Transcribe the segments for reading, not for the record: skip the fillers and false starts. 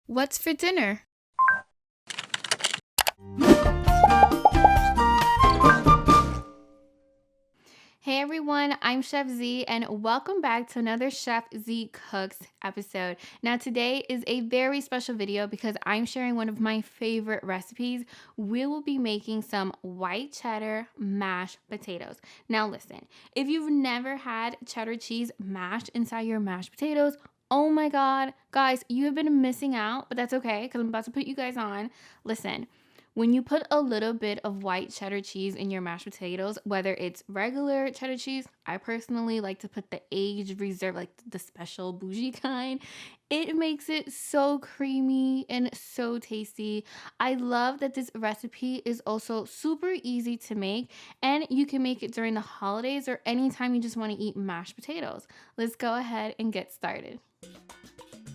What's for dinner? Hey everyone, I'm Chef Z and welcome back to another Chef Z Cooks episode. Now today is a very special video because I'm sharing one of my favorite recipes. We will be making some white cheddar mashed potatoes. Now listen, if you've never had cheddar cheese mashed inside your mashed potatoes, oh my god, guys, you have been missing out, but that's okay because I'm about to put you guys on. Listen, when you put a little bit of white cheddar cheese in your mashed potatoes, whether it's regular cheddar cheese, I personally like to put the aged reserve, like the special bougie kind. It makes it so creamy and so tasty. I love that this recipe is also super easy to make, and you can make it during the holidays or anytime you just want to eat mashed potatoes. Let's go ahead and get started.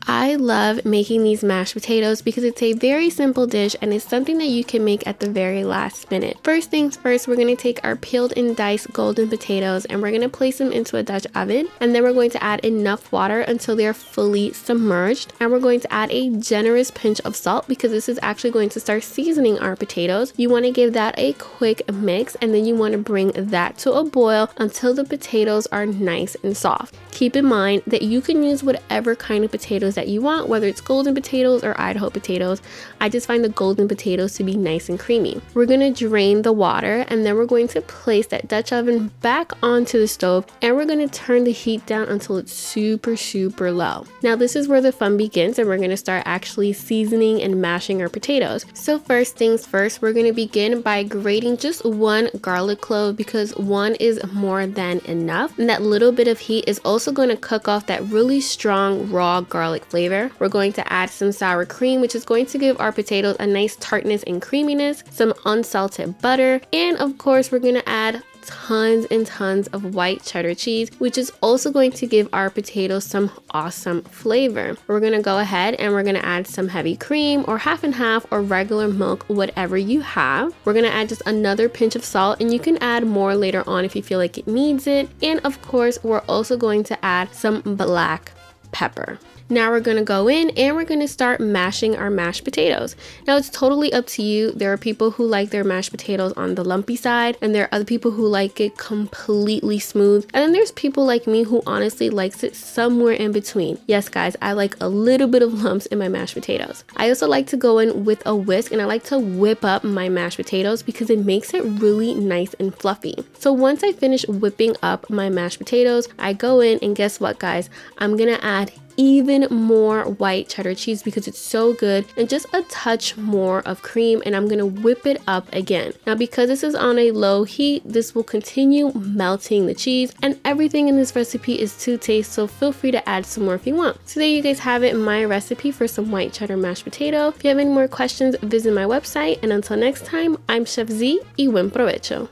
I love making these mashed potatoes because it's a very simple dish and it's something that you can make at the very last minute. First things first, we're going to take our peeled and diced golden potatoes and we're going to place them into a Dutch oven, and then we're going to add enough water until they're fully submerged, and we're going to add a generous pinch of salt because this is actually going to start seasoning our potatoes. You want to give that a quick mix, and then you want to bring that to a boil until the potatoes are nice and soft. Keep in mind that you can use whatever kind of potatoes that you want, whether it's golden potatoes or Idaho potatoes. I just find the golden potatoes to be nice and creamy. We're going to drain the water, and then we're going to place that Dutch oven back onto the stove, and we're going to turn the heat down until it's super low. Now this is where the fun begins, and we're going to start actually seasoning and mashing our potatoes. So first things first, we're going to begin by grating just one garlic clove because one is more than enough, and that little bit of heat is also going to cook off that really strong raw garlic flavor. We're going to add some sour cream, which is going to give our potatoes a nice tartness and creaminess, some unsalted butter, and of course we're going to add tons and tons of white cheddar cheese, which is also going to give our potatoes some awesome flavor. We're going to go ahead and we're going to add some heavy cream or half and half or regular milk, whatever you have. We're going to add just another pinch of salt, and you can add more later on if you feel like it needs it. And of course, we're also going to add some black pepper. Now we're going to go in and we're going to start mashing our mashed potatoes. Now it's totally up to you. There are people who like their mashed potatoes on the lumpy side, and there are other people who like it completely smooth. And then there's people like me who honestly likes it somewhere in between. Yes guys, I like a little bit of lumps in my mashed potatoes. I also like to go in with a whisk, and I like to whip up my mashed potatoes because it makes it really nice and fluffy. So once I finish whipping up my mashed potatoes, I go in and guess what guys, I'm gonna add even more white cheddar cheese because it's so good, and just a touch more of cream, and I'm gonna whip it up again. Now because this is on a low heat, this will continue melting the cheese, and everything in this recipe is to taste, so feel free to add some more if you want. So there you guys have it, my recipe for some white cheddar mashed potato. If you have any more questions, visit my website, and until next time, I'm Chef Z y buen provecho.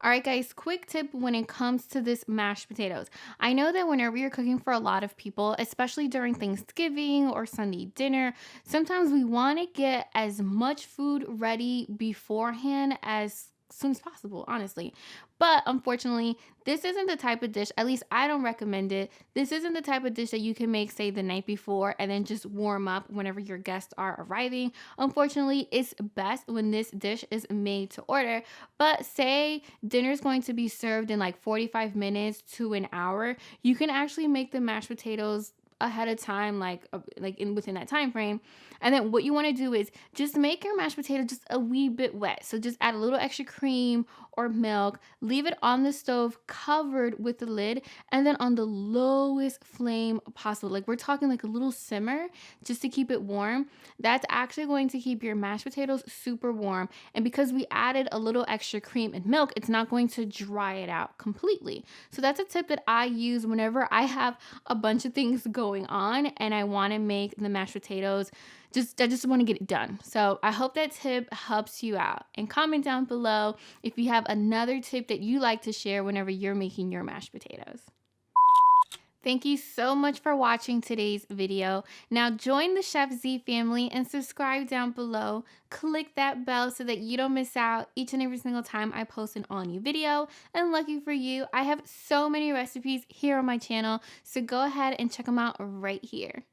All right, guys, quick tip when it comes to this mashed potatoes. I know that whenever you're cooking for a lot of people, especially during Thanksgiving or Sunday dinner, sometimes we want to get as much food ready beforehand as soon as possible, honestly. But unfortunately, this isn't the type of dish, at least I don't recommend it. This isn't the type of dish that you can make, say, the night before and then just warm up whenever your guests are arriving. Unfortunately, it's best when this dish is made to order. But say dinner's going to be served in like 45 minutes to an hour, you can actually make the mashed potatoes ahead of time, like in within that time frame. And then what you want to do is just make your mashed potato just a wee bit wet. So just add a little extra cream or milk, leave it on the stove covered with the lid, and then on the lowest flame possible. Like we're talking like a little simmer just to keep it warm. That's actually going to keep your mashed potatoes super warm. And because we added a little extra cream and milk, it's not going to dry it out completely. So that's a tip that I use whenever I have a bunch of things going on and I want to make the mashed potatoes. I just want to get it done. So I hope that tip helps you out. And comment down below if you have another tip that you like to share whenever you're making your mashed potatoes. Thank you so much for watching today's video. Now join the Chef Z family and subscribe down below. Click that bell so that you don't miss out each and every single time I post an all new video. And lucky for you, I have so many recipes here on my channel, so go ahead and check them out right here.